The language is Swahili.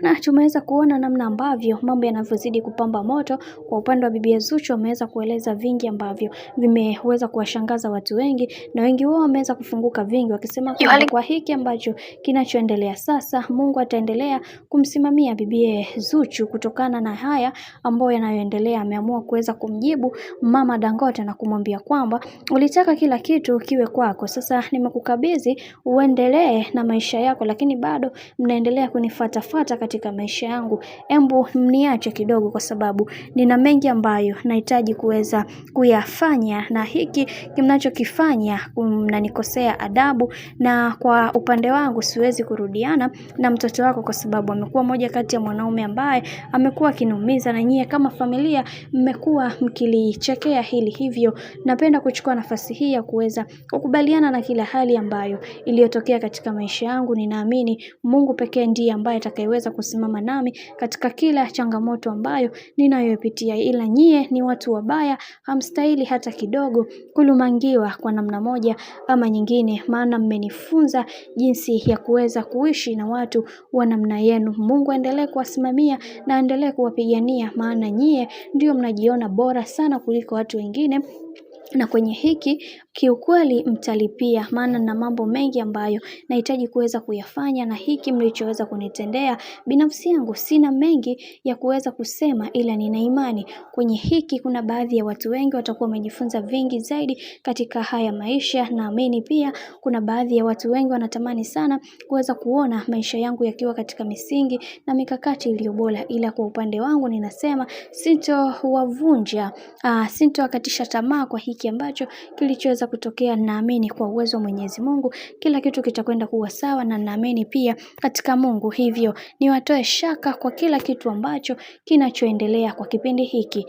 Na tumeweza kuona namna ambavyo mambo yanavyozidi kupamba moto. Kwa upande wa bibi Zuchu ameweza kueleza vingi ambavyo vimeweza kuwashangaza watu wengi, na wengi wao wameweza kufunguka vingi wakisema kwa hiki ambacho kinachoendelea sasa, Mungu ataendelea kumsimamia bibi Zuchu kutokana na haya ambayo yanayoendelea. Ameamua kuweza kumjibu Mama Dangote na kumwambia kwamba ulitaka kila kitu kiwe kwako, sasa nimekukabidhi uendelee na maisha yako, lakini bado mnaendelea kunifuatafuata katika maisha yangu. Embu mniache kidogo, kwa sababu nina mengi ambayo nahitaji kuweza kuyafanya, na hiki kimnachokifanya mnanikosea adabu, na kwa upande wangu siwezi kurudiana na mtoto wako, kwa sababu amekuwa moja kati ya mwanaume ambaye amekuwa akinumiza, na nyie kama familia mmekuwa mkilichekea hili. Hivyo napenda kuchukua nafasi hii ya kuweza kukubaliana na kila hali ambayo iliyotokea katika maisha yangu. Ninaamini Mungu pekee ndiye ambaye atakayeweza kusimama nami katika kila changamoto ambayo ninayopitia, ila nyie ni watu wabaya, hamstahili hata kidogo kulumangiwa kwa namna moja ama nyingine, maana mmenifunza jinsi ya kuweza kuishi na watu wa namna yenu. Mungu aendelee kuwasimamia na aendelee kuwapigania, maana nyie ndio mnajiona bora sana kuliko watu wengine, na kwenye hiki kiukweli mtalipia, maana na mambo mengi ambayo nahitaji kuweza kuyafanya, na hiki mlichoweza kunitendea, binafsi yangu sina mengi ya kuweza kusema, ila nina imani kwenye hiki kuna baadhi ya watu wengi watakuwa wamejifunza vingi zaidi katika haya maisha. Naamini pia kuna baadhi ya watu wengi wanatamani sana kuweza kuona maisha yangu yakiwa katika misingi na mikakati iliyo bora, ila kwa upande wangu ninasema sintowavunja, sintowakatisha tamaa kwa hiki ambacho kilichoweza kutokea. Naamini kwa uwezo wa Mwenyezi Mungu kila kitu kitakwenda kuwa sawa, na naamini pia katika Mungu. Hivyo niwatoe shaka kwa kila kitu ambacho kinachoendelea kwa kipindi hiki.